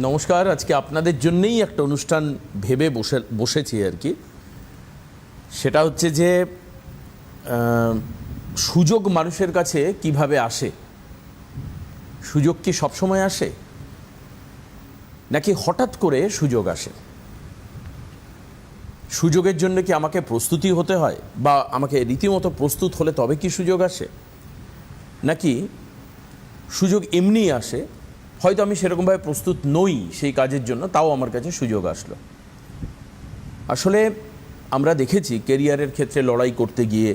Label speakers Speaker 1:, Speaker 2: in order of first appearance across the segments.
Speaker 1: নমস্কার। আজকে আপনাদের জন্যই একটা অনুষ্ঠান ভেবে বসেছি আর কি। সেটা হচ্ছে যে সুযোগ মানুষের কাছে কিভাবে আসে। সুযোগ কি সবসময় আসে, নাকি হঠাৎ করে সুযোগ আসে? সুযোগের জন্য কি আমাকে প্রস্তুতি হতে হয়, বা আমাকে রীতিমতো প্রস্তুত হলে তবে কি সুযোগ আসে, নাকি সুযোগ এমনিই আসে, হয়তো আমি সেরকমভাবে প্রস্তুত নই সেই কাজের জন্য, তাও আমার কাছে সুযোগ আসলো। আসলে আমরা দেখেছি কেরিয়ারের ক্ষেত্রে লড়াই করতে গিয়ে,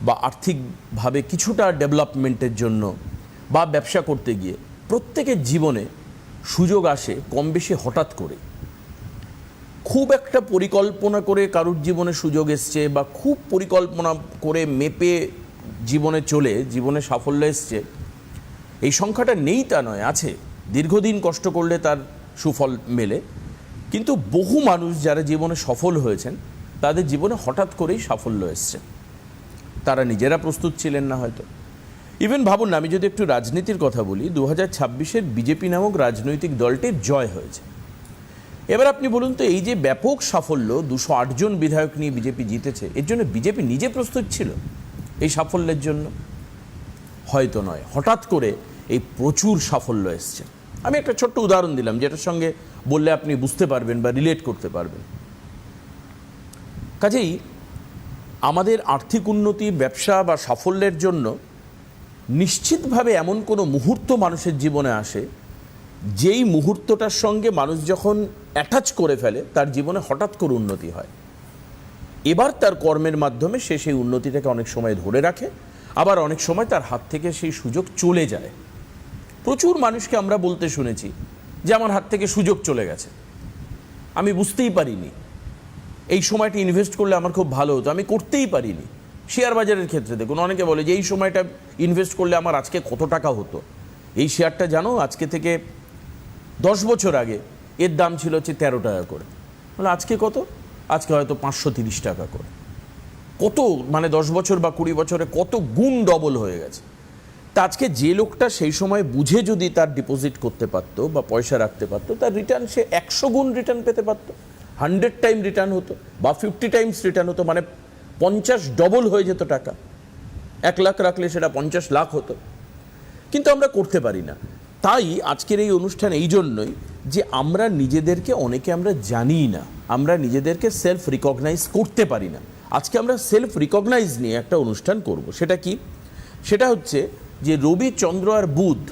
Speaker 1: বা আর্থিকভাবে কিছুটা ডেভেলপমেন্টের জন্য, বা ব্যবসা করতে গিয়ে প্রত্যেকের জীবনে সুযোগ আসে কম বেশি হঠাৎ করে। খুব একটা পরিকল্পনা করে কারুর জীবনে সুযোগ এসছে, বা খুব পরিকল্পনা করে মেপে জীবনে চলে জীবনে সাফল্য এসছে, এই সংখ্যাটা নেই তা নয়, আছে। দীর্ঘদিন কষ্ট করলে তার সুফল মেলে। কিন্তু বহু মানুষ যারা জীবনে সফল হয়েছেন, তাদের জীবনে হঠাৎ করেই সাফল্য এসছে। তারা নিজেরা প্রস্তুত ছিলেন না হয়তো। ইভেন ভাবুন না, আমি যদি একটু রাজনীতির কথা বলি, 2026-এর বিজেপি নামক রাজনৈতিক দলটির জয় হয়েছে। এবার আপনি বলুন তো, এই যে ব্যাপক সাফল্য, 208 জন বিধায়ক নিয়ে বিজেপি জিতেছে, এর জন্য বিজেপি নিজে প্রস্তুত ছিল এই সাফল্যের জন্য? হয়তো নয়, হঠাৎ করে এই প্রচুর সাফল্য এসছে। আমি একটা ছোট্ট উদাহরণ দিলাম, যেটার সঙ্গে বললে আপনি বুঝতে পারবেন বা রিলেট করতে পারবেন। কাজেই আমাদের আর্থিক উন্নতি, ব্যবসা বা সাফল্যের জন্য নিশ্চিতভাবে এমন কোনো মুহূর্ত মানুষের জীবনে আসে, যেই মুহূর্তটার সঙ্গে মানুষ যখন অ্যাটাচ করে ফেলে, তার জীবনে হঠাৎ করে উন্নতি হয়। এবার তার কর্মের মাধ্যমে সে সেই উন্নতিটাকে অনেক সময় ধরে রাখে, আবার অনেক সময় তার হাত থেকে সেই সুযোগ চলে যায়। প্রচুর মানুষকে আমরা বলতে শুনেছি যে আমার হাত থেকে সুযোগ চলে গেছে, আমি বুঝতেই পারিনি, এই সময়টা ইনভেস্ট করলে আমার খুব ভালো হতো, আমি করতেই পারিনি। শেয়ার বাজারের ক্ষেত্রে দেখুন, অনেকে বলে যে এই সময়টা ইনভেস্ট করলে আমার আজকে কত টাকা হতো। এই শেয়ারটা জানো, আজকে থেকে 10 বছর আগে এর দাম ছিল হচ্ছে 13 টাকা করে, বলে আজকে কত? আজকে হয়তো 530 টাকা করে। কত, মানে 10 বছর বা 20 বছরে কত গুণ ডবল হয়ে গেছে। তা আজকে যে লোকটা সেই সময় বুঝে যদি তার ডিপোজিট করতে পারতো বা পয়সা রাখতে পারতো, তার রিটার্ন সে 100 গুণ রিটার্ন পেতে পারতো, 100 টাইম রিটার্ন হতো, বা 50 টাইমস রিটার্ন হতো, মানে 50 ডবল হয়ে যেত টাকা। 1 লাখ রাখলে সেটা 50 লাখ হতো। কিন্তু আমরা করতে পারি না। তাই আজকের এই অনুষ্ঠান এই জন্যই যে আমরা নিজেদেরকে, অনেকে আমরা জানি না, আমরা নিজেদেরকে সেলফ রিকগনাইজ করতে পারি না। আজকে আমরা সেলফ রিকগনাইজ নিয়ে একটা অনুষ্ঠান করব। সেটা কি? সেটা হচ্ছে যে রবি, চন্দ্র আর বুধ,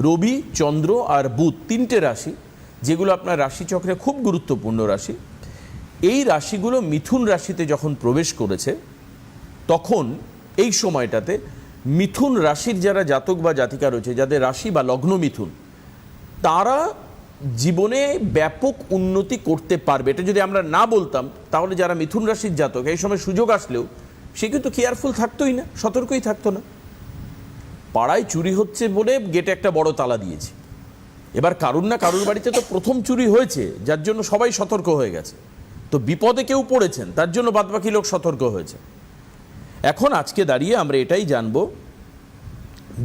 Speaker 1: রবি, চন্দ্র আর বুধ, 3টে রাশি, যেগুলো আপনার রাশিচক্রে খুব গুরুত্বপূর্ণ রাশি। এই রাশিগুলো মিথুন রাশিতে যখন প্রবেশ করেছে, তখন এই সময়টাতে মিথুন রাশির যারা জাতক বা জাতিকা রয়েছে, যাদের রাশি বা লগ্ন মিথুন, তারা জীবনে ব্যাপক উন্নতি করতে পারবে। এটা যদি আমরা না বলতাম, তাহলে যারা মিথুন রাশির জাতক, এই সময় সুযোগ আসলেও সে কিন্তু কেয়ারফুল থাকতোই না, সতর্কই থাকতো না। পাড়ায় চুরি হচ্ছে বলে গেটে একটা বড় তালা দিয়েছি। এবার কারুর না কারুর বাড়িতে তো প্রথম চুরি হয়েছে, যার জন্য সবাই সতর্ক হয়ে গেছে। তো বিপদে কেউ পড়েছেন, তার জন্য বাদবাকি লোক সতর্ক হয়েছে। এখন আজকে দাঁড়িয়ে আমরা এটাই জানব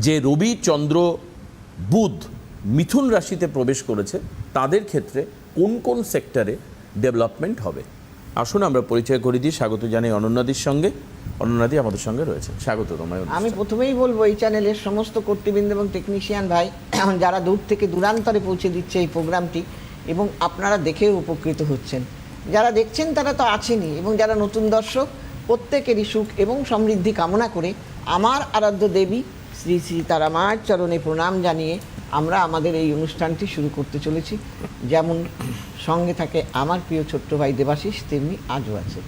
Speaker 1: যে রবি, চন্দ্র, বুধ মিথুন রাশিতে প্রবেশ করেছে, তাদের ক্ষেত্রে কোন কোন সেক্টরে ডেভেলপমেন্ট হবে। আসুন আমরা পরিচয় করে দিই। স্বাগত জানাই অনন্যাদির সঙ্গে। অনন্যাদি আমাদের সঙ্গে রয়েছে, স্বাগত তোমায়।
Speaker 2: আমি প্রথমেই বলবো, এই চ্যানেলের সমস্ত কর্তৃবৃন্দ এবং টেকনিশিয়ান ভাই, যারা দূর থেকে দূরান্তরে পৌঁছে দিচ্ছে এই প্রোগ্রামটি, এবং আপনারা দেখেও উপকৃত হচ্ছেন। যারা দেখছেন তারা তো আছেনই, এবং যারা নতুন দর্শক, প্রত্যেকেরই সুখ এবং সমৃদ্ধি কামনা করে আমার আরাধ্য দেবী শ্রী শ্রী তারা মায়ের চরণে প্রণাম জানিয়ে আমরা আমাদের এই অনুষ্ঠানটি শুরু করতে চলেছি। যেমন সঙ্গে থাকে আমার প্রিয় ছোট্ট ভাই দেবাশিস, তেমনি আজও আছে।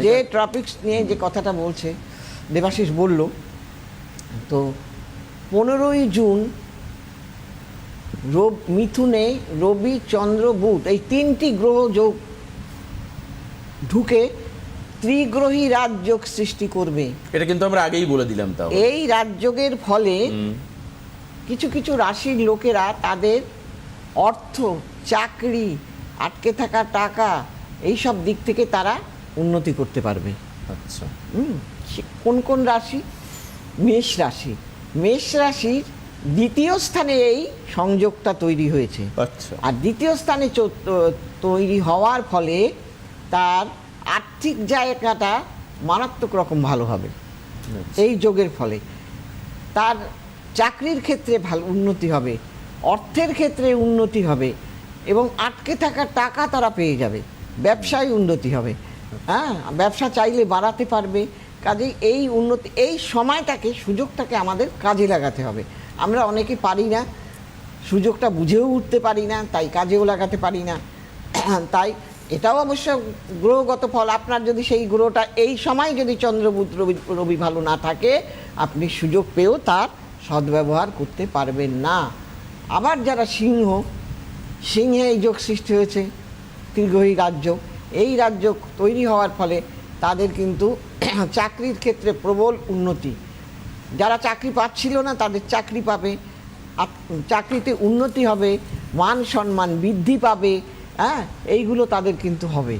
Speaker 2: যে টপিকস নিয়ে যে কথাটা বলছে দেবাশিস বলল, তো 15ই জুন মিথুনে রবি, চন্দ্র, বুধ, এই 3টি গ্রহ যোগ ঢুকে ত্রিগ্রহী রাজযোগ সৃষ্টি করবে।
Speaker 1: এটা কিন্তু আমরা আগেই বলে দিলাম। তাও
Speaker 2: এই রাজযোগের ফলে কিছু কিছু রাশির লোকেরা তাদের অর্থ, চাকরি, আটকে থাকা টাকা, এই সব দিক থেকে তারা উন্নতি করতে পারবে।
Speaker 1: আচ্ছা,
Speaker 2: কোন কোন রাশি? মেষ রাশি। মেষ রাশির দ্বিতীয় স্থানে এই সংযোগটা তৈরি হয়েছে।
Speaker 1: আচ্ছা।
Speaker 2: আর দ্বিতীয় স্থানে তৈরি হওয়ার ফলে তার আর্থিক জায়গাটা মারাত্মক রকম ভালো হবে এই যোগের ফলে। তার চাকরির ক্ষেত্রে ভালো উন্নতি হবে, অর্থের ক্ষেত্রে উন্নতি হবে এবং আটকে থাকা টাকা তারা পেয়ে যাবে, ব্যবসায় উন্নতি হবে। হ্যাঁ, ব্যবসা চাইলে বাড়াতে পারবে। কাজেই এই উন্নতি, এই সময়টাকে, সুযোগটাকে আমাদের কাজে লাগাতে হবে। আমরা অনেকে পারি না, সুযোগটা বুঝেও উঠতে পারি না, তাই কাজেও লাগাতে পারি না। তাই এটাও অবশ্য গ্রহগত ফল। আপনার যদি সেই গ্রহটা এই সময় যদি চন্দ্র বুধ রবি ভালো না থাকে, আপনি সুযোগ পেয়েও তার সদ্ব্যবহার করতে পারবেন না। আবার যারা সিংহে এই যোগ সৃষ্টি হয়েছে, ত্রিগ্রহী রাজ্য, এই রাজ্য তৈরি হওয়ার ফলে তাদের কিন্তু চাকরির ক্ষেত্রে প্রবল উন্নতি। যারা চাকরি পাচ্ছিল না তাদের চাকরি পাবে, চাকরিতে উন্নতি হবে, মান সম্মান বৃদ্ধি পাবে। হ্যাঁ, এইগুলো তাদের কিন্তু হবে।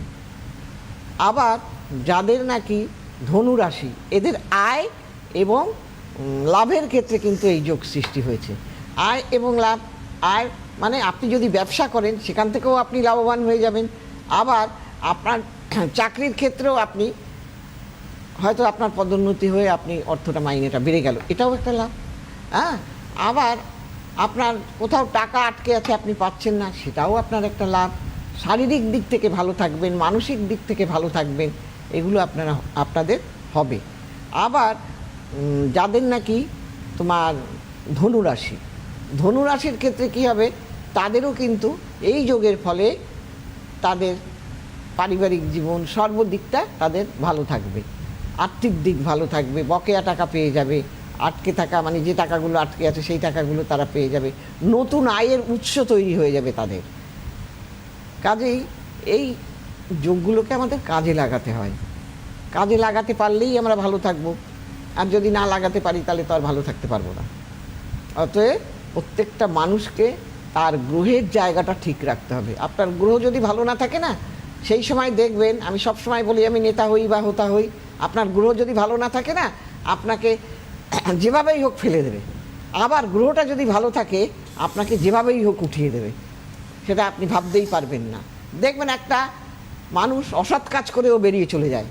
Speaker 2: আবার যাদের নাকি ধনু রাশি, এদের আয় এবং লাভের ক্ষেত্রে কিন্তু এই যোগ সৃষ্টি হয়েছে। আয় এবং লাভ, আয় মানে আপনি যদি ব্যবসা করেন সেখান থেকেও আপনি লাভবান হয়ে যাবেন। আবার আপনার চাকরির ক্ষেত্রেও আপনি হয়তো আপনার পদোন্নতি হয়ে আপনি অর্থটা, মাইনেটা বেড়ে গেল, এটাও একটা লাভ। হ্যাঁ, আবার আপনার কোথাও টাকা আটকে আছে, আপনি পাচ্ছেন না, সেটাও আপনার একটা লাভ। শারীরিক দিক থেকে ভালো থাকবেন, মানসিক দিক থেকে ভালো থাকবেন, এগুলো আপনাদের হবে। আবার যাদের নাকি তোমার ধনুরাশির ক্ষেত্রে কি হবে, তাদেরও কিন্তু এই যোগের ফলে তাদের পারিবারিক জীবন সর্বদিকটা তাদের ভালো থাকবে, আর্থিক দিক ভালো থাকবে, বকেয়া টাকা পেয়ে যাবে, আটকে থাকা মানে যে টাকাগুলো আটকে আছে সেই টাকাগুলো তারা পেয়ে যাবে, নতুন আয়ের উৎস তৈরি হয়ে যাবে তাদের। কাজেই এই যোগগুলোকে আমাদের কাজে লাগাতে হয়। কাজে লাগাতে পারলেই আমরা ভালো থাকবো, আর যদি না লাগাতে পারি তাহলে তো আর ভালো থাকতে পারবো না। অতএব প্রত্যেকটা মানুষকে তার গ্রহের জায়গাটা ঠিক রাখতে হবে। আপনার গ্রহ যদি ভালো না থাকে না, সেই সময় দেখবেন, আমি সব সময় বলি আমি নেতা হই বা হোতা হই, আপনার গ্রহ যদি ভালো না থাকে না, আপনাকে যেভাবেই হোক ফেলে দেবে। আবার গ্রহটা যদি ভালো থাকে, আপনাকে যেভাবেই হোক উঠিয়ে দেবে, সেটা আপনি ভাবতেই পারবেন না। দেখবেন একটা মানুষ অসৎ কাজ করেও বেরিয়ে চলে যায়,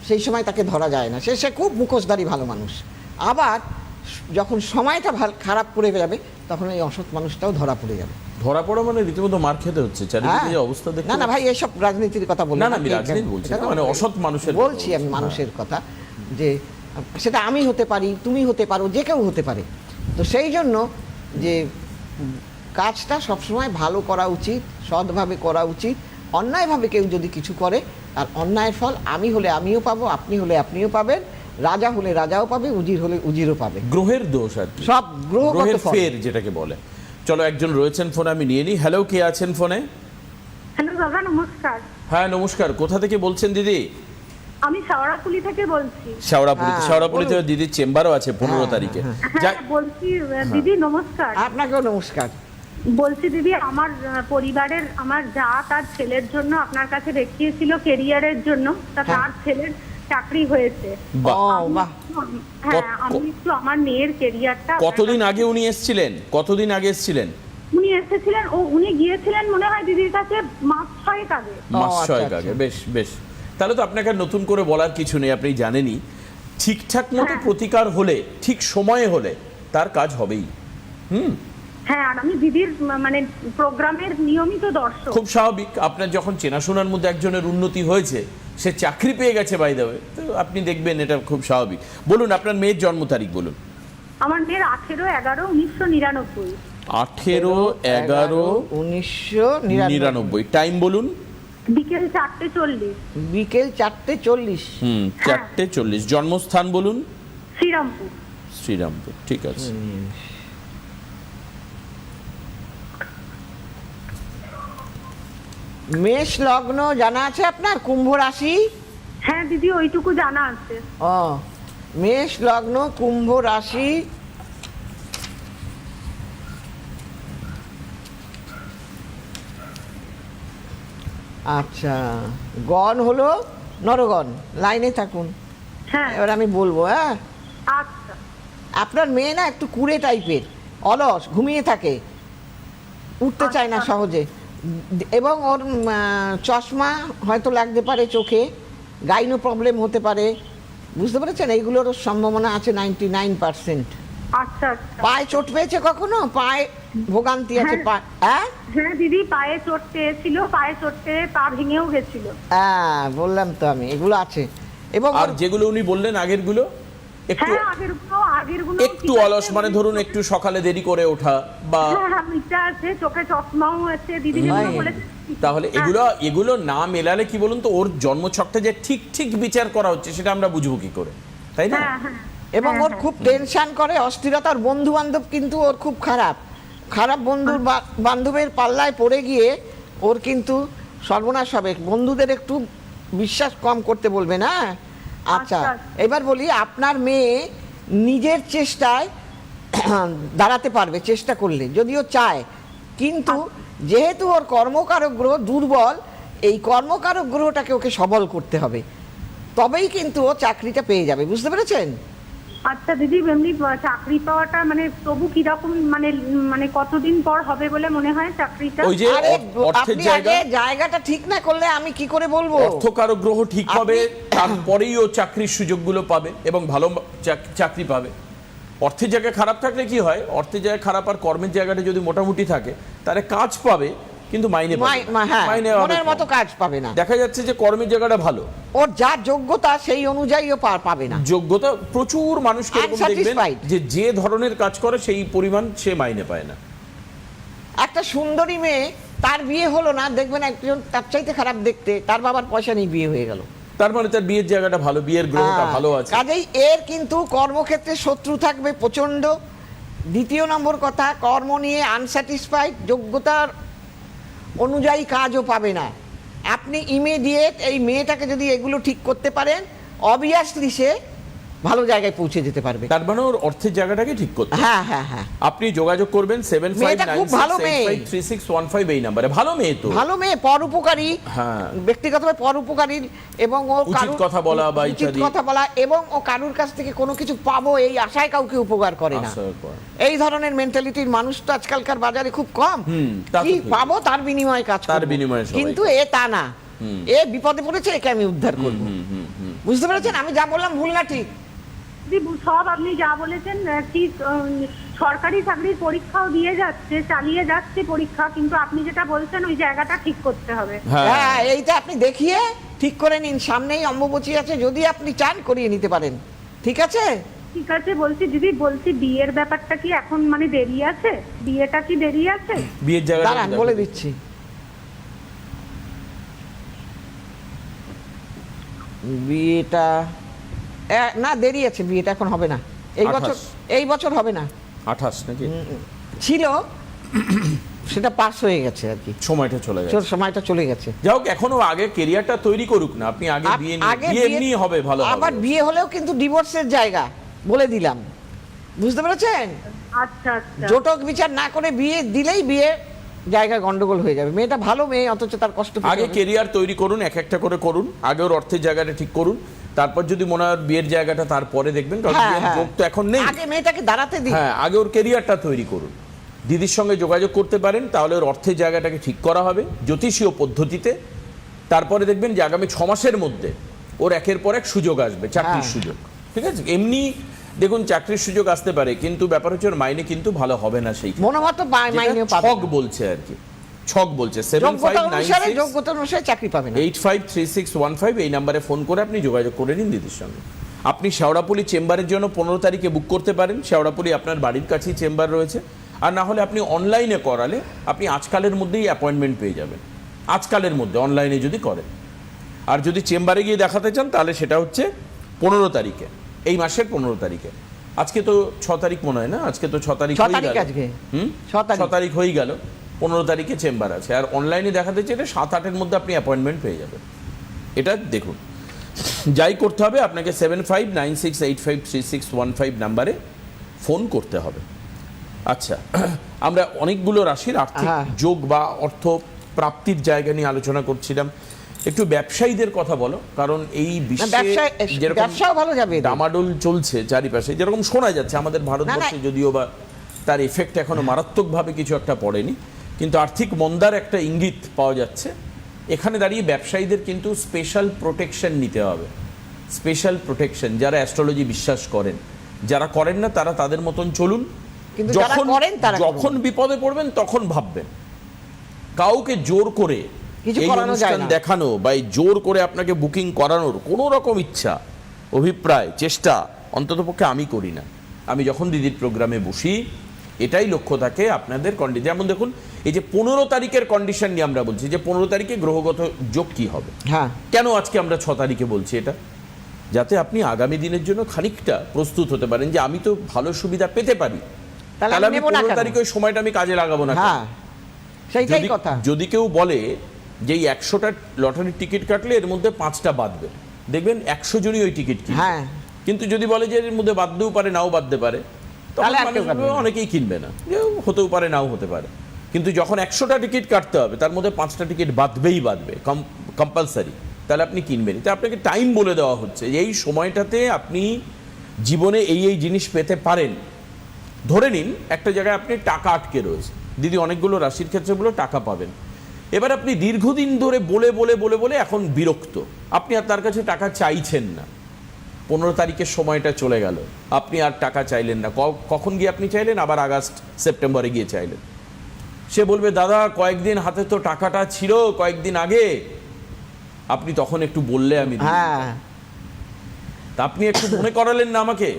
Speaker 2: সেই সময় তাকে ধরা যায় না, সে খুব মুখোশধারী ভালো মানুষ। আবার যখন সময়টা খারাপ করে যাবে, তখন এই অসৎ মানুষটাও ধরা পড়ে যাবে।
Speaker 1: ধরা পড়া মানে রীতিমতো মার খেতে হচ্ছে চারিদিকে যে অবস্থা দেখতে।
Speaker 2: না ভাই, এসব রাজনীতির কথা বলছি
Speaker 1: না, আমি রাজনীতি বলছি না, মানে অসৎ মানুষের
Speaker 2: বলছি, আমি মানুষের কথা, যে সেটা আমি হতে পারি, তুমি হতে পারো, যে কেউ হতে পারে। তো সেই জন্য যে কাজটা সবসময় ভালো করা উচিত, সৎভাবে করা উচিত। অন্যায়ভাবে কেউ যদি কিছু করে, আর অন্যায়ের ফল আমি হলে আমিও পাবো, আপনি হলে আপনিও পাবেন, রাজা হলে রাজাও পাবে, উজির হলে উজিরও পাবে।
Speaker 1: গ্রহের দোষ আর কি,
Speaker 2: সব গ্রহের
Speaker 1: ফের যেটাকে বলে। চলো, একজন রয়েছেন ফোনে, আমি নিয়ে নিই। হ্যালো, কে আছেন ফোনে?
Speaker 3: হ্যালো দাদা, নমস্কার।
Speaker 1: হ্যাঁ নমস্কার, কোথা থেকে বলছেন দিদি?
Speaker 3: আমি শেওড়াফুলি থেকে বলছি।
Speaker 1: শেওড়াফুলি থেকে দিদির চেম্বারও আছে 15 তারিখে।
Speaker 3: বলছি দিদি নমস্কার।
Speaker 2: আপনাকেও নমস্কার।
Speaker 3: বলছি দিদি, আমার পরিবারের আমার যা তার ছেলের জন্য আপনার কাছে দেখিয়েছিল কেরিয়ারের জন্য, তার ছেলের চাকরি হয়েছে। হ্যাঁ, আমি একটু আমার মেয়ের কেরিয়ারটা।
Speaker 1: কতদিন আগে উনি এসেছিলেন?
Speaker 3: উনি এসেছিলেন, উনি গিয়েছিলেন মনে হয় দিদির কাছে মাস 6 আগে।
Speaker 1: বেশ। তাহলে তো আপনাকে নতুন করে বলার কিছু নেই, আপনি জানেনই। ঠিকঠাক মতো প্রতিকার হলে, ঠিক সময়ে হলে তার কাজ হবেই।
Speaker 3: হ্যাঁ, আর আমি দিদির মানে প্রোগ্রামের নিয়মিত দর্শক।
Speaker 1: খুব স্বাভাবিক, আপনার যখন চেনাশোনার মধ্যে একজনের উন্নতি হয়েছে, সে চাকরি পেয়ে গেছে বাই দ্য ওয়ে, তো আপনি দেখবেন এটা খুব স্বাভাবিক। বলুন আপনার মেয়ের জন্ম তারিখ বলুন।
Speaker 3: আমার মেয়ের 18/11/1999।
Speaker 1: 18/11/1999। টাইম বলুন।
Speaker 3: বিকেল 4:40।
Speaker 2: বিকেল 4:40।
Speaker 1: 4:40। জন্মস্থান বলুন।
Speaker 3: শ্রীরামপুর।
Speaker 1: ঠিক আছে।
Speaker 2: মেষ লগ্ন জানা আছে আপনার? কুম্ভ রাশি?
Speaker 3: হ্যাঁ দিদি, ওইটুকু জানা আছে।
Speaker 2: মেষ লগ্ন, কুম্ভ রাশি। আচ্ছা, গণ হলো নরগণ। লাইনে থাকুন,
Speaker 3: হ্যাঁ
Speaker 2: এবার আমি বলবো। হ্যাঁ,
Speaker 3: আচ্ছা।
Speaker 2: আপনার মেয়ে না একটু কুড়ে টাইপের, অলস, ঘুমিয়ে থাকে, উঠতে চায় না সহজে, এবং ওর চশমা হয়তো লাগতে পারে চোখে, গাইনো প্রবলেম হতে পারে, বুঝতে পেরেছেন? এইগুলোর সম্ভাবনা আছে 99%।
Speaker 3: আচ্ছা আচ্ছা।
Speaker 2: পায়ে চোট পেয়েছে কখনো? পায়ে ভোগান্তি আছে? হ্যাঁ
Speaker 3: হ্যাঁ দিদি, পায়ে চোট পেয়েছিল, পায়ে চোট পেয়ে পা ভেঙেও গেছিল।
Speaker 2: হ্যাঁ, বললাম তো আমি, এগুলো আছে। এবং
Speaker 1: আর যেগুলো উনি বললেন আগেরগুলো একটু
Speaker 3: হ্যাঁ আগেরগুলো
Speaker 1: একটু অলস, মানে ধরুন একটু সকালে দেরি করে ওঠা বা
Speaker 3: হ্যাঁ মিটা আছে, চোখে চশমাও আছে, দিদি যেগুলো বলেছে।
Speaker 1: তাহলে এগুলো না মেলালে কি বলুন তো, ওর জন্মছকটা যে ঠিক ঠিক বিচার করা হচ্ছে সেটা আমরা বুঝবো কি করে, তাই না?
Speaker 3: হ্যাঁ হ্যাঁ।
Speaker 2: এবং ওর খুব টেনশন করে, অস্থিরতার, বন্ধু বান্ধব কিন্তু ওর খুব খারাপ বন্ধুর বান্ধবের পাল্লায় পড়ে গিয়ে ওর কিন্তু সর্বনাশ হবে। বন্ধুদের একটু বিশ্বাস কম করতে বলবে না। আচ্ছা, এবার বলি, আপনার মেয়ে নিজের চেষ্টায় দাঁড়াতে পারবে চেষ্টা করলে, যদিও চায়, কিন্তু যেহেতু ওর কর্মকারক গ্রহ দুর্বল, এই কর্মকারক গ্রহটাকে ওকে সবল করতে হবে, তবেই কিন্তু ও চাকরিটা পেয়ে যাবে, বুঝতে পেরেছেন?
Speaker 3: আচ্ছা দিদি, এমনি চাকরি পাওয়াটা মানে তবু কিরকম, মানে কতদিন পর হবে বলে মনে হয় চাকরিটা?
Speaker 1: ওই যে অর্থের
Speaker 2: জায়গাটা ঠিক না করলে আমি কি করে বলবো?
Speaker 1: অর্থকারক গ্রহ ঠিক হবে, তারপরেই ও চাকরির সুযোগগুলো পাবে এবং ভালো চাকরি পাবে। অর্থের জায়গা খারাপ থাকলে কি হয়, অর্থের জায়গা খারাপ আর কর্মের জায়গাটা যদি মোটামুটি থাকে, তাহলে কাজ পাবে কিন্তু মাইনে
Speaker 2: মনের মতো কাজ পাবে না।
Speaker 1: দেখা যাচ্ছে যে কর্মের জায়গাটা ভালো,
Speaker 2: ওর যা যোগ্যতা সেই অনুযায়ী ও পাবে না।
Speaker 1: যোগ্যতা প্রচুর মানুষকে দেখবেন যে ধরনের কাজ করে সেই পরিমাণ সে মাইনে পায় না।
Speaker 2: একটা সুন্দরী মেয়ে, তার বিয়ে হলো না, দেখবেন একজন তার চাইতে খারাপ দেখতে, তার বাবার পয়সা নেই, বিয়ে হয়ে গেল,
Speaker 1: তার মানে তার বিয়ের জায়গাটা ভালো, বিয়ের গ্রহটা ভালো আছে।
Speaker 2: কাজেই এর কিন্তু কর্মক্ষেত্রে শত্রু থাকবে প্রচন্ড। দ্বিতীয় নম্বর কথা, কর্ম নিয়ে আনস্যাটিসফাইড, যোগ্যতার অনুযায়ী কাজও পাবে না। আপনি ইমিডিয়েট এই মেয়েটাকে যদি এগুলো ঠিক করতে পারেন, অবভিয়াসলি সে ভালো জায়গায় পৌঁছে যেতে পারবে।
Speaker 1: তার মানে ওর অর্থের জায়গাটাকে ঠিক করতে।
Speaker 2: হ্যাঁ হ্যাঁ হ্যাঁ,
Speaker 1: আপনি যোগাযোগ করবেন 7596853615 এই নম্বরে। ভালো মেয়ে তো,
Speaker 2: ভালো মেয়ে, পরোপকারী,
Speaker 1: হ্যাঁ,
Speaker 2: ব্যক্তিগতভাবে পরোপকারী, এবং ও
Speaker 1: উচিত কথা বলা বা
Speaker 2: উচিত কথা বলা, এবং ও কারুর কাছ থেকে কোনো কিছু পাবো এই আশায় কাউকে উপকার করে না। এই ধরনের মেন্টালিটির মানুষ তো আজকালকার বাজারে খুব কম। কি পাবো তার বিনিময়ে কাজ করব, কিন্তু এ তা না, এ বিপদে পড়েছে, একে আমি উদ্ধার করব। বুঝতে পেরেছেন আমি যা বললাম ভুল না ঠিক?
Speaker 3: সব আপনি যা বলেছেন ঠিক। সরকারি চাকরির পরীক্ষাও দিয়ে যাচ্ছে, চালিয়ে যাচ্ছে পরীক্ষা, কিন্তু আপনি যেটা বলছেন ওই জায়গাটা ঠিক করতে হবে।
Speaker 2: হ্যাঁ, এইটা আপনি দেখিয়ে ঠিক করে নিন। সামনেই অম্বুবাচী আছে, যদি আপনি চান করিয়ে নিতে পারেন। ঠিক আছে?
Speaker 3: ঠিক আছে। বলছি দিদি, বিয়ের ব্যাপারটা কি এখন মানে দেরি আছে? বিয়েটা কি দেরি আছে?
Speaker 1: বিয়ের জায়গাটা
Speaker 2: দাঁড়ান বলে দিচ্ছি। বিয়েটা না, দেরি আছে, বিয়েটা এখন হবে না, এই বছর হবে না।
Speaker 1: 28 নাকি
Speaker 2: ছিল, সেটা পাস হয়ে গেছে আর কি, সময়টা চলে গেছে।
Speaker 1: যাই হোক, এখনো আগে ক্যারিয়ারটা তৈরি করুক না, আপনি আগে বিয়ে এমনি হবে ভালো।
Speaker 2: আবার বিয়ে হলেও কিন্তু ডিভোর্সের জায়গা বলে দিলাম, বুঝতে পেরেছেন?
Speaker 3: আচ্ছা আচ্ছা।
Speaker 2: জটক বিচার না করে বিয়ে দিলেই বিয়ে জায়গা গন্ডগোল হয়ে যাবে। মেয়েটা ভালো মেয়ে, অথচ তার কষ্ট।
Speaker 1: আগে ক্যারিয়ার তৈরি করুন, এক একটা করে করুন, আগে ওর অর্থের জায়গাটা ঠিক করুন, তারপর যদি মনে হয় বিয়ের জায়গাটা তারপরে দেখবেন, কারণ বিয়ের যোগ তো এখন নেই।
Speaker 2: আগে মেয়েটাকে দাঁড়াতে দিন।
Speaker 1: হ্যাঁ, আগে ওর ক্যারিয়ারটা তৈরি করুন। দিদির সঙ্গে যোগাযোগ করতে পারেন, তাহলে ওর অর্থের জায়গাটাকে ঠিক করা হবে জ্যোতিষীয় পদ্ধতিতে। তারপরে দেখবেন যে আগামী 6 মাসের মধ্যে ওর একের পর এক সুযোগ আসবে, চাকরির সুযোগ। ঠিক আছে? এমনি দেখুন চাকরির সুযোগ আসতে পারে, কিন্তু ব্যাপার হচ্ছে ওর মাইনে কিন্তু ভালো হবে না। সেই
Speaker 2: মনোমত মাইনে
Speaker 1: ছক বলছে আর কি, ছক বলছে 7596
Speaker 2: যোগ্যতা অনুসারে চাকরি পাবেন।
Speaker 1: 853615 এই নম্বরে ফোন করে আপনি যোগাযোগ করে নিন দিদির সঙ্গে। আপনি শেওড়াপল্লী চেম্বারের জন্য 15 তারিখে বুক করতে পারেন। শেওড়াপল্লী আপনার বাড়ির কাছেই চেম্বার রয়েছে। আর না হলে আপনি অনলাইনে করালে আপনি আজকালের মধ্যেই অ্যাপয়েন্টমেন্ট পেয়ে যাবেন, আজকালের মধ্যে অনলাইনে যদি করেন। আর যদি চেম্বারে গিয়ে দেখাতে চান তাহলে সেটা হচ্ছে 15 তারিখে, এই মাসের 15 তারিখে। আজকে তো 6 তারিখ মনে হয় না, আজকে তো 6 তারিখ হয়ে গেল। 6 তারিখ হয়ে গেল, 15 তারিখে চেম্বার আছে। আর অনলাইনে দেখাতে চাইলে 7-8-এর মধ্যে আপনি অ্যাপয়েন্টমেন্ট পেয়ে যাবেন। এটা দেখুন, যাই করতে হবে আপনাকে 7596853615 নাম্বারে ফোন করতে হবে। আচ্ছা, আমরা অনেকগুলো রাশির আর্থিক যোগ বা অর্থ প্রাপ্তির জায়গা নিয়ে আলোচনা করছিলাম। একটু ব্যবসায়ীদের কথা বলো, কারণ এই বিশ্বে যেরকম
Speaker 2: ব্যবসাও ভালো যাবে,
Speaker 1: ডামাডোল চলছে চারিপাশে, যেরকম শোনা যাচ্ছে আমাদের ভারতবর্ষে যদিও বা তার এফেক্ট এখনো মারাত্মকভাবে কিছু একটা পড়েনি, কিন্তু আর্থিক মন্দার একটা ইঙ্গিত পাওয়া যাচ্ছে। এখানে দাঁড়িয়ে ব্যবসায়ীদের কিন্তু স্পেশাল প্রোটেকশন নিতে হবে, স্পেশাল প্রোটেকশন। যারা অ্যাস্ট্রোলজি বিশ্বাস করেন, যারা করেন না তারা তাদের মতন চলুন।
Speaker 2: কিন্তু যারা করেন তারা
Speaker 1: যখন বিপদে পড়বেন তখন ভাববেন। কাউকে জোর করে
Speaker 2: কিছু
Speaker 1: এই
Speaker 2: করানো যায়
Speaker 1: অনুষ্ঠান
Speaker 2: না।
Speaker 1: দেখানো বা এই জোর করে আপনাকে বুকিং করানোর কোনো রকম ইচ্ছা, অভিপ্রায়, চেষ্টা অন্ততপক্ষে আমি করি না। আমি যখন দিদির প্রোগ্রামে বসি এটাই লক্ষ্য থাকে আপনাদের যেমন দেখুন এই যে 15 তারিখের কন্ডিশন নিয়ে আমরা বলছি যে 15 তারিখে গ্রহগত যোগ কি হবে,
Speaker 2: হ্যাঁ
Speaker 1: কেন আজকে আমরা 6 তারিখে বলছি এটা, যাতে আপনি আগামী দিনের জন্য খানিকটা প্রস্তুত হতে পারেন যে আমি তো ভালো সুবিধা পেতে পারি,
Speaker 2: তাহলে
Speaker 1: তাহলে আমি
Speaker 2: নেবো না
Speaker 1: 15
Speaker 2: কেন?
Speaker 1: তারিখে ওই সময়টা আমি কাজে লাগাবো না কেন?
Speaker 2: হ্যাঁ সেইটাই কথা।
Speaker 1: যদি কেউ বলে যে এই 100টা লটারির টিকিট কাটলে এর মধ্যে 5টা বাদবে, দেখবেন 100 জনই ওই টিকিট কিনবে।
Speaker 2: হ্যাঁ
Speaker 1: কিন্তু যদি বলে যে এর মধ্যে বাদতেও পারে নাও বাদতে পারে, তখন
Speaker 2: তাহলে আর কেউ
Speaker 1: মানুষ
Speaker 2: কাটবে না।
Speaker 1: অনেকেই কিনবে না, যে হতেও পারে নাও হতে পারে। কিন্তু যখন 100টা টিকিট কাটতে হবে তার মধ্যে 5টা টিকিট বাদবেই বাদবে, কম্পালসারি, তাহলে আপনি কিনবেনই। তাই আপনাকে টাইম বলে দেওয়া হচ্ছে যে এই সময়টাতে আপনি জীবনে এই এই জিনিস পেতে পারেন। ধরে নিন একটা জায়গায় আপনি টাকা আটকে রয়েছে, দিদি অনেকগুলো রাশির ক্ষেত্রে বলে টাকা পাবেন, এবার আপনি দীর্ঘদিন ধরে বলে বলে বলে বলে এখন বিরক্ত, আপনি আর তার কাছে টাকা চাইছেন না। 15 তারিখের সময়টা চলে গেল, আপনি আর টাকা চাইলেন না। কখন গিয়ে আপনি চাইলেন? আবার আগস্ট সেপ্টেম্বরে গিয়ে চাইলেন। সে বলবে দাদা কয়েকদিন হাতে তো টাকাটা ছিল কয়েকদিন আগে, আপনি তখন একটু বললে আমি দিই।
Speaker 2: হ্যাঁ
Speaker 1: তা আপনি একটু মনে করালেন না আমাকে,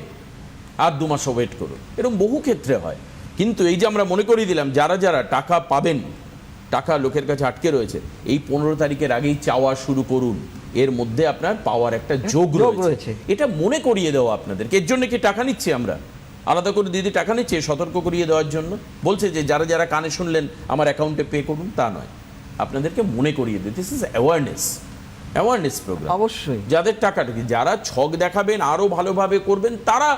Speaker 1: আর 2 মাস ওয়েট করুন। এরকম বহু ক্ষেত্রে হয়। কিন্তু এই যে আমরা মনে করিয়ে দিলাম যারা যারা টাকা পাবেন, টাকা লোকের কাছে আটকে রয়েছে, এই 15 তারিখের আগেই চাওয়া শুরু করুন, এর মধ্যে আপনার পাওয়ার একটা যোগ রয়েছে। এটা মনে করিয়ে দেওয়া আপনাদেরকে। এর জন্য কি টাকা নিচ্ছি আমরা আলাদা করে? দিদি টাকা নিচ্ছে সতর্ক করিয়ে দেওয়ার জন্য, বলছে যে যারা যারা কানে শুনলেন আমার অ্যাকাউন্টে পে করুন, তা নয়, আপনাদেরকে মনে করিয়ে দিই। This is awareness programme.
Speaker 2: অবশ্যই
Speaker 1: যাদের টাকাটা কি, যারা ছক দেখাবেন আরো ভালোভাবে করবেন, তারা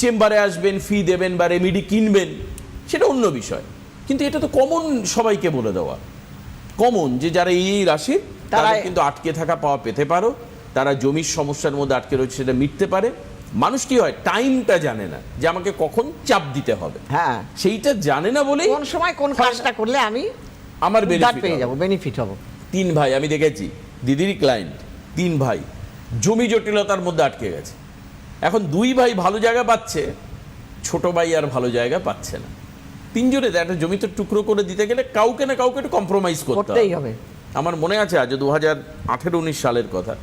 Speaker 1: চেম্বারে আসবেন, ফি দেবেন বা রেমিডি কিনবেন, সেটা অন্য বিষয়। কিন্তু এটা তো কমন, সবাইকে বলে দেওয়া কমন যে যারা এই রাশির তারা কিন্তু আটকে থাকা পাওয়া পেতে পারো, তারা জমির সমস্যার মধ্যে আটকে রয়েছে সেটা মিটতে পারে। মানুষ কি হয় টাইমটা জানে না যে আমাকে কখন চাপ দিতে হবে,
Speaker 2: হ্যাঁ
Speaker 1: সেইটা জানে না বলেই
Speaker 2: কোন সময় কোন কাজটা করলে আমি
Speaker 1: আমার
Speaker 2: বেনিফিট পেয়ে
Speaker 1: বেনিফিট
Speaker 2: যাব, বেনিফিট হব।
Speaker 1: 3 ভাই আমি দেখেছি, দিদিরই ক্লায়েন্ট, 3 ভাই জমি জটিলতার মধ্যে আটকে গেছে। এখন 2 ভাই ভালো জায়গা পাচ্ছে, ছোট ভাই আর ভালো জায়গা পাচ্ছে না। 3 জনে একটা জমিতে টুকরো করে দিতে গেলে কাউকে না কাউকে একটু কম্প্রোমাইজ
Speaker 2: করতেই হবে।
Speaker 1: আমার মনে আছে আজ 2018-19 সালের কথা,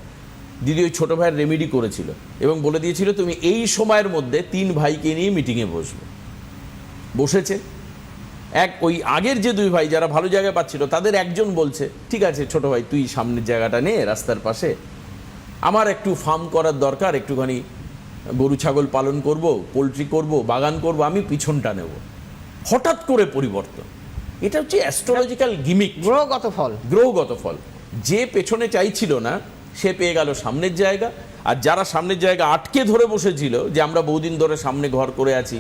Speaker 1: দিদি ওই ছোট ভাইয়ের রেমিডি করেছিল এবং বলে দিয়েছিল তুমি এই সময়ের মধ্যে 3 ভাইকে নিয়ে মিটিংয়ে বসবে। বসেছে। ওই আগের যে 2 ভাই যারা ভালো জায়গায় পাচ্ছিল তাদের একজন বলছে ঠিক আছে ছোট ভাই তুই সামনের জায়গাটা নে রাস্তার পাশে, আমার একটু ফার্ম করার দরকার, একটুখানি গরু ছাগল পালন করব, পোলট্রি করব, বাগান করব, আমি পিছনটা নেব। হঠাৎ করে পরিবর্তন। এটা হচ্ছে অ্যাস্ট্রোলজিক্যাল গিমিক, গ্রহগত ফল। যে পেছনে চাইছিল না সে পেয়ে গেল সামনের জায়গা, আর যারা সামনের জায়গা আটকে ধরে বসেছিল যে আমরা বহুদিন ধরে সামনে ঘর করে আছি,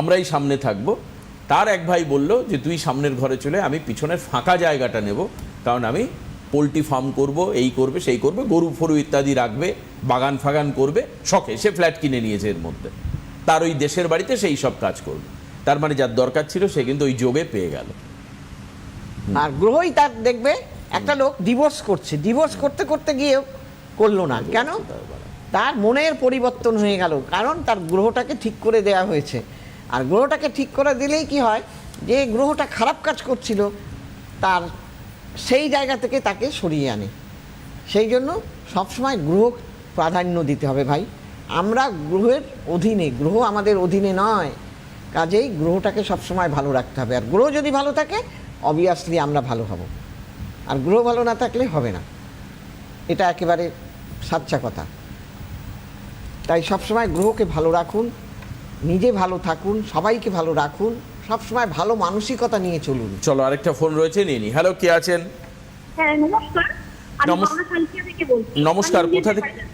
Speaker 1: আমরাই সামনে থাকবো, তার এক ভাই বলল যে তুই সামনের ঘরে চলে, আমি পিছনের ফাঁকা জায়গাটা নেব, কারণ আমি পোলট্রি ফার্ম করব, এই করবে সেই করবে, গরু ফরু ইত্যাদি রাখবে, বাগান ফাগান করবে, শখে সে ফ্ল্যাট কিনে নিয়েছে এর মধ্যে, তার ওই দেশের বাড়িতে সেই সব কাজ করবে। তার মানে যার দরকার ছিল সে কিন্তু ওই যোগে পেয়ে গেল।
Speaker 2: আর গ্রহই তার দেখবে একটা লোক ডিভোর্স করতে করতে গিয়েও করলো না কেন? তার মনের পরিবর্তন হয়ে গেল, কারণ তার গ্রহটাকে ঠিক করে দেয়া হয়েছে। আর গ্রহটাকে ঠিক করে দিলেই কি হয়, যে গ্রহটা খারাপ কাজ করছিল তার সেই জায়গা থেকে তাকে সরিয়ে আনে। সেই জন্য সবসময় গ্রহ প্রাধান্য দিতে হবে ভাই। আমরা গ্রহের অধীনে, গ্রহ আমাদের অধীনে নয়, কাজেই গ্রহটাকে সবসময় ভালো রাখতে হবে। আর গ্রহ যদি ভালো থাকে অবভিয়াসলি আমরা ভালো হব, আর গ্রহ ভালো না থাকলে হবে না, এটা একেবারে সাচ্চা কথা। তাই সবসময় গ্রহকে ভালো রাখুন, নিজে ভালো থাকুন, সবাইকে ভালো রাখুন, সবসময় ভালো মানসিকতা নিয়ে চলুন।
Speaker 1: চলো আরেকটা ফোন রয়েছে, নিয়ে নি। হ্যালো, কে আছেন?
Speaker 3: হ্যাঁ নমস্কার, আমি হাওড়া সালকিয়া থেকে বলছি।
Speaker 1: নমস্কার,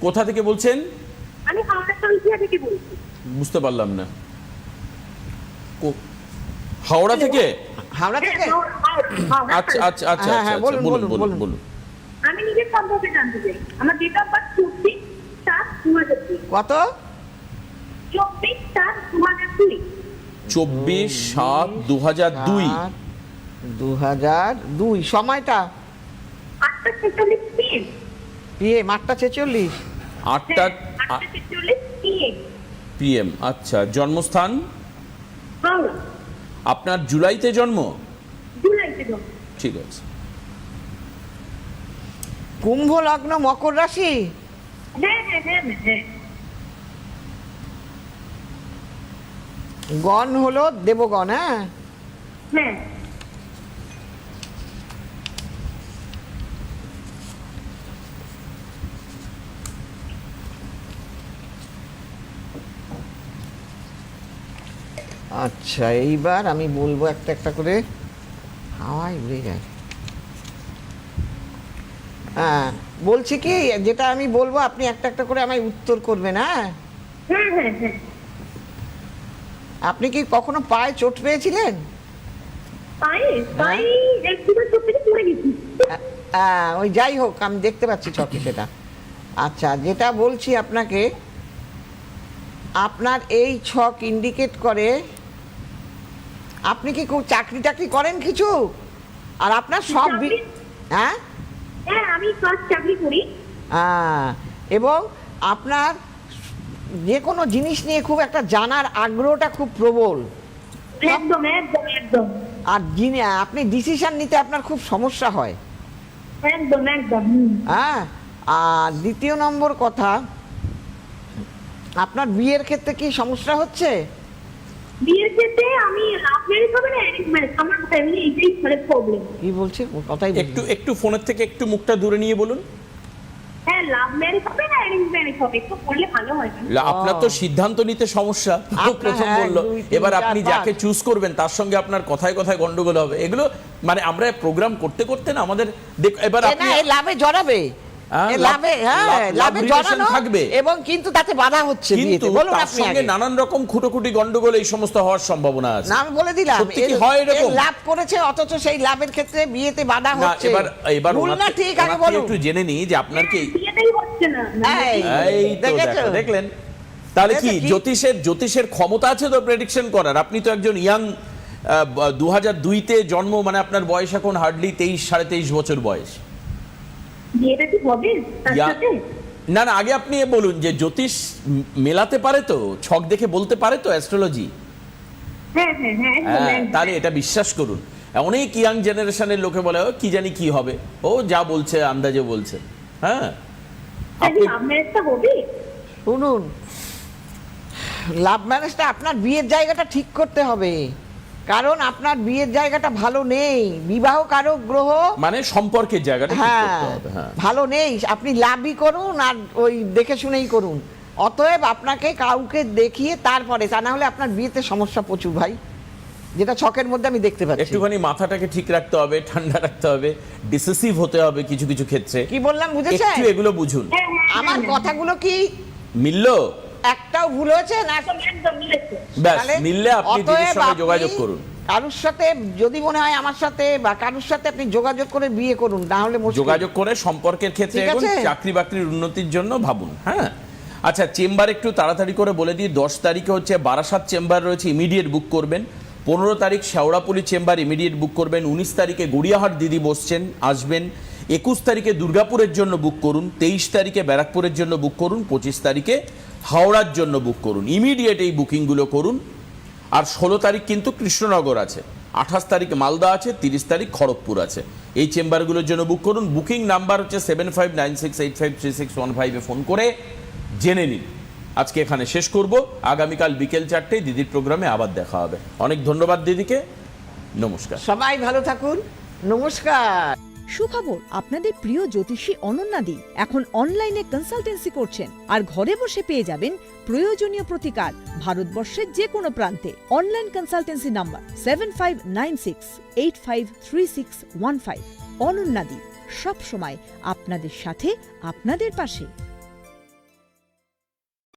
Speaker 1: কোথা থেকে বলছেন?
Speaker 3: আমি হাওড়া সালকিয়া থেকে বলছি।
Speaker 1: বুঝতে পারলাম না। হাওড়া থেকে?
Speaker 2: হাওড়া থেকে?
Speaker 1: আচ্ছা আচ্ছা আচ্ছা আচ্ছা, বলুন বলুন বলুন।
Speaker 3: আমি নিজের সম্পর্কে জানতে চাই। আমার ডেট অফ বার্থ 24/7/2002।
Speaker 2: কত?
Speaker 3: 24/7/2002।
Speaker 1: 24/7/2002।
Speaker 2: 2002 সময়টা
Speaker 3: 8:46 PM।
Speaker 2: PM 8:46।
Speaker 3: 8:46 PM।
Speaker 1: PM। আচ্ছা, জন্মস্থান?
Speaker 3: হাওড়া।
Speaker 1: আপনার জুলাইতে জন্ম?
Speaker 3: জুলাইতে জন্ম।
Speaker 1: ঠিক আছে।
Speaker 2: কুম্ভ লগ্ন মকর রাশি।
Speaker 3: হ্যাঁ হ্যাঁ হ্যাঁ হ্যাঁ।
Speaker 2: গণ হলো দেবগণ। হ্যাঁ,
Speaker 3: হ্যাঁ।
Speaker 2: আচ্ছা এইবার আমি বলবো একটা একটা করে, হাওয়ায় উড়ে যায়। হ্যাঁ, বলছি কি যেটা আমি বলবো আপনি একটা একটা করে আমায় উত্তর করবেন। হ্যাঁ,
Speaker 3: হ্যাঁ হ্যাঁ হ্যাঁ।
Speaker 2: আপনি কি কখনো পায়ে চোট পেয়েছিলেন?
Speaker 3: পায়ে একবার চোখ থেকে পড়ে গেছি।
Speaker 2: ওই যাই হোক, আমি দেখতে পাচ্ছি ছকে সেটা। আচ্ছা, যেটা বলছি আপনাকে, আপনার এই ছক ইন্ডিকেট করে আপনি কি খুব চাকরি টাকরি করেন কিছু, আর আপনার সব হ্যাঁ
Speaker 3: হ্যাঁ, আমি ফার্স্ট চাকরি করি।
Speaker 2: এবং আপনার যে কোনো জিনিস নিয়ে খুব একটা জানার আগ্রহটা খুব প্রবল।
Speaker 3: একদম একদম একদম।
Speaker 2: আর আপনি ডিসিশন নিতে আপনার খুব সমস্যা হয়।
Speaker 3: একদম একদম।
Speaker 2: হ্যাঁ, আর দ্বিতীয় নম্বর কথা, আপনার বিয়ের ক্ষেত্রে কি সমস্যা হচ্ছে?
Speaker 3: বিয়ের ক্ষেত্রে আমি লাভ ম্যারেজ হবে না অ্যারেঞ্জ ম্যারেজ, আমার ফ্যামিলি এইটাই মানে প্রবলেম।
Speaker 2: কি বলছে কথাই
Speaker 1: একটু ফোনের থেকে একটু মুখটা দূরে নিয়ে বলুন।
Speaker 3: হ্যাঁ, লাভ ম্যারেজ হবে না অ্যারেঞ্জ ম্যারেজ হবে, একটু করলে ভালো হয় না?
Speaker 1: আপনার তো সিদ্ধান্ত নিতে সমস্যা, প্রথম বললো। এবার আপনি যাকে চুজ করবেন তার সঙ্গে আপনার কথায় কথায় গন্ডগোল হবে। এগুলো মানে আমরা প্রোগ্রাম করতে করতে না আমাদের এবার আপনি
Speaker 2: লাভে জড়াবে, লাভে জড়ানো
Speaker 1: থাকবে,
Speaker 2: এবং কিন্তু তাতে বাধা হচ্ছে।
Speaker 1: কিন্তু তার সঙ্গে নানান রকম খুঁটোখুঁটি গন্ডগোল এই সমস্ত হওয়ার সম্ভাবনা আছে।
Speaker 2: না, আমি বলে দিলাম
Speaker 1: সত্যি কি হয় এরকম?
Speaker 2: লাভ করেছে অথচ সেই লাভের ক্ষেত্রে বিয়েতে বাধা হচ্ছে।
Speaker 1: এবার
Speaker 2: ভুল না ঠিক আগে বলুন।
Speaker 1: একটু জেনে নিই যে আপনার কি
Speaker 3: বিয়েটাই হচ্ছে না।
Speaker 1: এই তো দেখলেন, তাহলে কি জ্যোতিষের ক্ষমতা আছে তো প্রেডিকশন করার? আপনি তো একজন ইয়াং, 2002-তে জন্ম, মানে আপনার বয়স এখন হার্ডলি 23-23.5 বছর বয়স।
Speaker 3: বিয়েটা কি হবে তার সাথে?
Speaker 1: না, আগে আপনি বলুন যে জ্যোতিষ মেলাতে পারে তো, ছক দেখে বলতে পারে তো, অ্যাস্ট্রোলজি?
Speaker 3: হ্যাঁ হ্যাঁ হ্যাঁ।
Speaker 1: তাহলে এটা বিশ্বাস করুন। অনেক ইয়াং জেনারেশনের লোকে বলে ও কি জানি কি হবে, ও যা বলছে আন্দাজে বলছে। হ্যাঁ,
Speaker 3: লাভ ম্যারেজটা হবে।
Speaker 2: শুনুন, লাভ ম্যারেজটা আপনার বিয়ের জায়গাটা ঠিক করতে হবে, কারণ আপনার বিয়ের জায়গাটা ভালো নেই। বিবাহ কারক গ্রহ মানে
Speaker 1: সম্পর্কের জায়গাটা ঠিক করতে হবে। হ্যাঁ,
Speaker 2: ভালো নেই। আপনি লাভই করুন আর ওই দেখে শুনেই করুন। অতএব আপনাকে কাউকে দেখিয়ে তারপরে, তা না হলে আপনার বিয়েতে সমস্যা প্রচুর ভাই, যেটা ছকের মধ্যে আমি দেখতে পাচ্ছি।
Speaker 1: একটুখানি মাথাটাকে ঠিক রাখতে হবে, ঠান্ডা রাখতে হবে, ডিসিসিভ হতে হবে কিছু কিছু ক্ষেত্রে।
Speaker 2: কি বললাম বুঝেছেন?
Speaker 1: একটু এগুলো বুঝুন।
Speaker 2: আমার কথাগুলো কি
Speaker 1: মিললো?
Speaker 2: একটাও ভুল হয়েছে না?
Speaker 3: একদম মিলেছে।
Speaker 1: ব্যাস, মিললে আপনি দিদির সঙ্গে যোগাযোগ করুন।
Speaker 2: কারুর সাথে যদি মনে হয় আমার সাথে বা কারুর সাথে, আপনি যোগাযোগ করে বিয়ে করুন, না হলে
Speaker 1: যোগাযোগ করে সম্পর্কের ক্ষেত্রে চাকরি বাকরির উন্নতির জন্য ভাবুন। হ্যাঁ, আচ্ছা, চেম্বার একটু তাড়াতাড়ি করে বলে দিই। 10 তারিখে হচ্ছে বারাসাত চেম্বার রয়েছে, ইমিডিয়েট বুক করবেন। 15 তারিখ শেওড়াপুলি চেম্বার, ইমিডিয়েট বুক করবেন। 19 তারিখে গড়িয়াহাট দিদি বসছেন, আসবেন। 21 তারিখে দুর্গাপুরের জন্য বুক করুন। 23 তারিখে ব্যারাকপুরের জন্য বুক করুন। 25 তারিখে হাওড়ার জন্য বুক করুন। ইমিডিয়েট এই বুকিংগুলো করুন। আর 16 তারিখ কিন্তু কৃষ্ণনগর আছে, 28 তারিখ মালদা আছে, 30 তারিখ খড়গপুর আছে। এই চেম্বারগুলোর জন্য বুক করুন। বুকিং নাম্বার হচ্ছে 7596853615 ফোন করে জেনে নিন। আজকে এখানে শেষ করব। আগামীকাল বিকেল 4টায় দিদির প্রোগ্রামে আবার দেখা হবে। অনেক ধন্যবাদ দিদিকে। নমস্কার।
Speaker 2: সবাই ভালো থাকুন। নমস্কার।
Speaker 4: সুখবর, আপনাদের প্রিয় জ্যোতিষী অনন্যাদি এখন অনলাইনে কনসালটেন্সি করছেন, আর ঘরে বসে পেয়ে যাবেন প্রয়োজনীয় প্রতিকার ভারতবর্ষের যে কোনো প্রান্তে। Online consultancy number 7596853615। অনন্যাদি, সব সময় আপনাদের সাথে, আপনাদের পাশে।